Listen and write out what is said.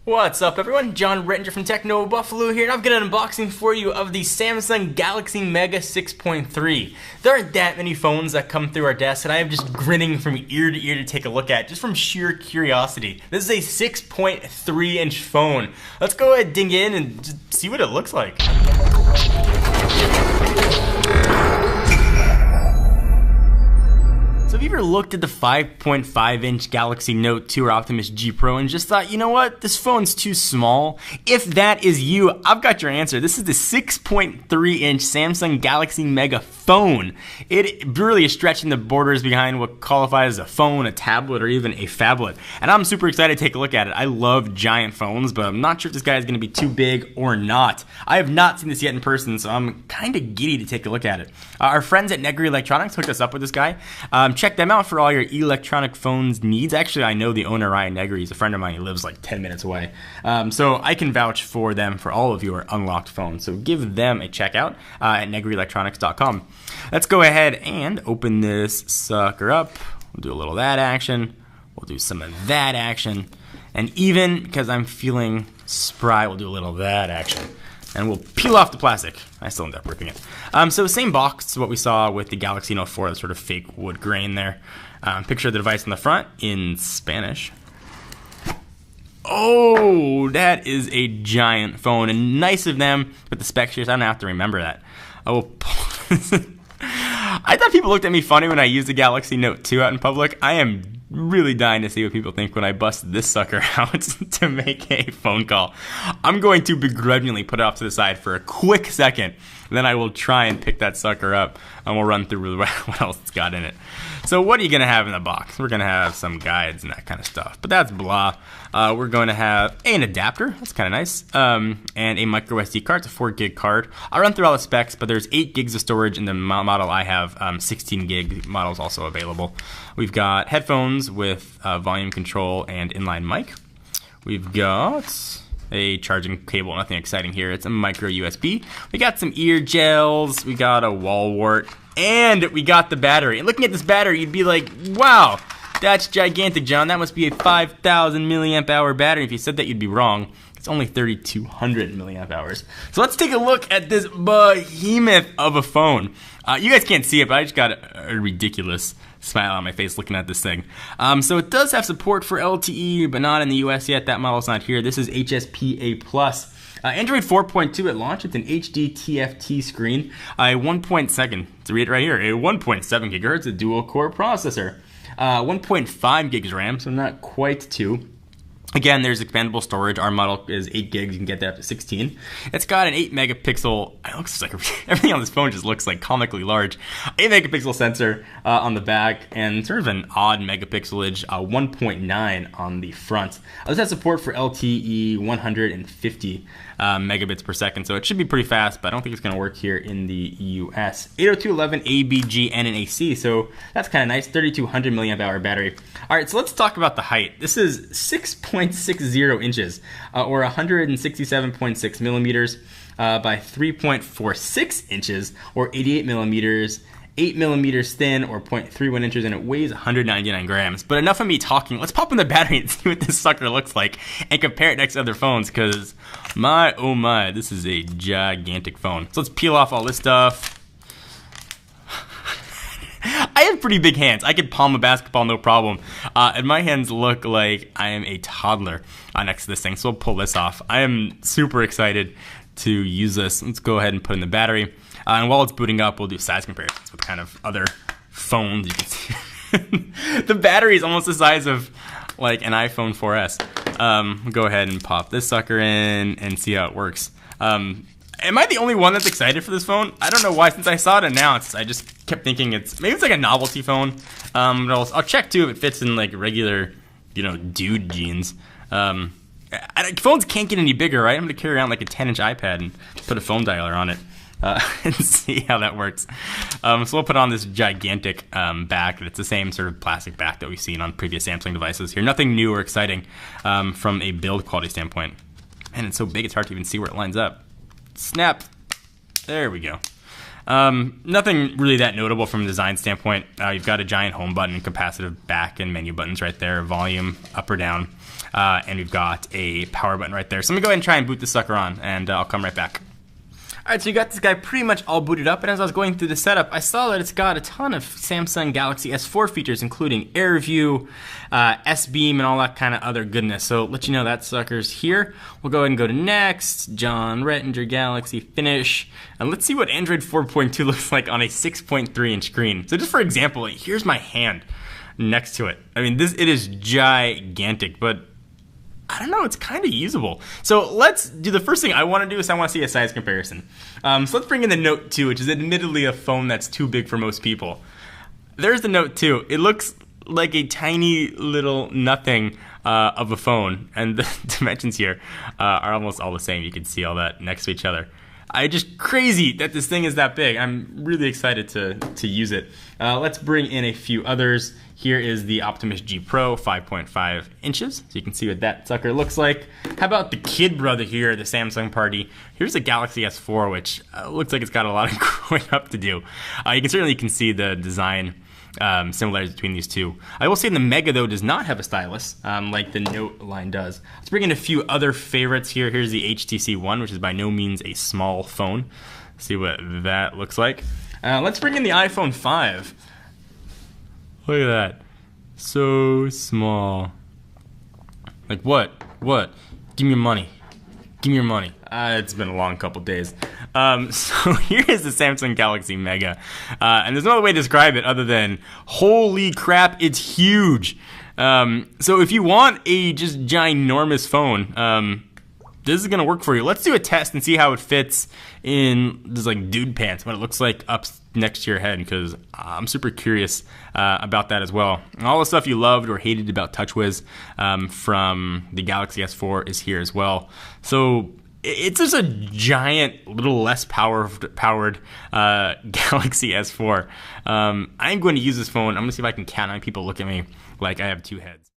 What's up everyone, John Rettinger from Techno Buffalo here, and I've got an unboxing for you of the Samsung Galaxy Mega 6.3. There aren't that many phones that come through our desk, and I am just grinning from ear to ear to take a look at, just from sheer curiosity. This is a 6.3 inch phone. Let's go ahead and dig in and just see what it looks like. So have you ever looked at the 5.5 inch Galaxy Note 2 or Optimus G Pro and just thought, you know what, this phone's too small? If that is you, I've got your answer. This is the 6.3 inch Samsung Galaxy Mega phone. It really is stretching the borders behind what qualifies as a phone, a tablet, or even a phablet. And I'm super excited to take a look at it. I love giant phones, but I'm not sure if this guy is going to be too big or not. I have not seen this yet in person, so I'm kind of giddy to take a look at it. Our friends at Negri Electronics hooked us up with this guy. Check them out for all your electronic phones needs. Actually, I know the owner, Ryan Negri. He's a friend of mine. He lives like 10 minutes away. So I can vouch for them for all of your unlocked phones. So give them a check out at negrielectronics.com. Let's go ahead and open this sucker up. We'll do a little of that action. We'll do some of that action. And even because I'm feeling spry, we'll do a little of that action. And we'll peel off the plastic. I still end up ripping it. So the same box as what we saw with the Galaxy Note 4, that sort of fake wood grain there. Picture of the device on the front in Spanish. Oh, that is a giant phone, and nice of them with the spec sheets. I don't have to remember that. I will I thought people looked at me funny when I used the Galaxy Note 2 out in public. I am really dying to see what people think when I bust this sucker out to make a phone call. I'm going to begrudgingly put it off to the side for a quick second, then I will try and pick that sucker up, and we'll run through what else it's got in it. So what are you going to have in the box? We're going to have some guides and that kind of stuff, but that's blah. We're going to have an adapter, that's kind of nice, and a micro SD card. It's a 4 gig card. I'll run through all the specs, but there's 8 gigs of storage in the model I have. 16 gig models also available. We've got headphones with volume control and inline mic. We've got a charging cable, nothing exciting here. It's a micro USB. We got some ear gels, we got a wall wart, and we got the battery. And looking at this battery, you'd be like, wow, that's gigantic, John. That must be a 5,000 milliamp hour battery. If you said that, you'd be wrong. It's only 3,200 milliamp hours. So let's take a look at this behemoth of a phone. You guys can't see it, but I just got a ridiculous smile on my face looking at this thing. So it does have support for LTE, but not in the US yet. That model's not here. This is HSPA+. Android 4.2 at launch. It's an HD TFT screen. A 1.2, to read it right here, a 1.7 gigahertz, a dual core processor. 1.5 gigs RAM, so not quite 2. Again, there's expandable storage. Our model is 8 gigs. You can get that up to 16. It's got an 8 megapixel, it looks like everything on this phone just looks like comically large. 8 megapixel sensor on the back, and sort of an odd megapixelage, 1.9 on the front. This has support for LTE 150 megabits per second, so it should be pretty fast, but I don't think it's going to work here in the US. 802.11 ABG and an AC, so that's kind of nice. 3,200 milliamp hour battery. All right, so let's talk about the height. This is 6.60 inches, or 167.6 millimeters by 3.46 inches, or 88 millimeters. 8 millimeters thin, or 0.31 inches, and it weighs 199 grams. But enough of me talking. Let's pop in the battery and see what this sucker looks like and compare it next to other phones, because my, oh my, this is a gigantic phone. So let's peel off all this stuff. I have pretty big hands. I could palm a basketball, no problem. And my hands look like I am a toddler next to this thing. So we'll pull this off. I am super excited to use this. Let's go ahead and put in the battery. And while it's booting up, we'll do size comparisons with kind of other phones. You can see the battery is almost the size of like an iPhone 4S. We'll go ahead and pop this sucker in and see how it works. Am I the only one that's excited for this phone? I don't know why. Since I saw it announced, I just kept thinking maybe it's like a novelty phone. But I'll check too if it fits in like regular, dude jeans. Phones can't get any bigger, right? I'm gonna carry around like a 10-inch iPad and put a phone dialer on it. And see how that works. So we'll put on this gigantic back. It's the same sort of plastic back that we've seen on previous Samsung devices here. Nothing new or exciting from a build quality standpoint. And it's so big it's hard to even see where it lines up. Snap. There we go. Nothing really that notable from a design standpoint. You've got a giant home button, capacitive back, and menu buttons right there, volume, up or down. And we've got a power button right there. So I'm going to go ahead and try and boot this sucker on, and I'll come right back. Alright, so you got this guy pretty much all booted up, and as I was going through the setup, I saw that it's got a ton of Samsung Galaxy S4 features, including AirView, S-Beam, and all that kind of other goodness. So let you know that sucker's here. We'll go ahead and go to Next, John Rettinger Galaxy, Finish, and let's see what Android 4.2 looks like on a 6.3-inch screen. So just for example, here's my hand next to it. I mean, it is gigantic, but I don't know, it's kind of usable. So let's do the first thing I want to do is I want to see a size comparison. So let's bring in the Note 2, which is admittedly a phone that's too big for most people. There's the Note 2. It looks like a tiny little nothing of a phone, and the dimensions here are almost all the same. You can see all that next to each other. Just crazy that this thing is that big. I'm really excited to use it. Let's bring in a few others. Here is the Optimus G Pro, 5.5 inches. So you can see what that sucker looks like. How about the kid brother here, the Samsung party? Here's a Galaxy S4, which looks like it's got a lot of growing up to do. You can see the design similarities between these two. I will say the Mega, though, does not have a stylus like the Note line does. Let's bring in a few other favorites here. Here's the HTC One, which is by no means a small phone. See what that looks like. Let's bring in the iPhone 5. Look at that. So small. Like what? What? Give me your money. Give me your money. It's been a long couple days. So here is the Samsung Galaxy Mega. And there's no other way to describe it other than, holy crap, it's huge. So if you want a just ginormous phone, this is going to work for you. Let's do a test and see how it fits in this like dude pants, what it looks like up next to your head, because I'm super curious about that as well. And all the stuff you loved or hated about TouchWiz from the Galaxy S4 is here as well. So it's just a giant, little less powered Galaxy S4. I'm going to use this phone. I'm going to see if I can count how many people look at me like I have two heads.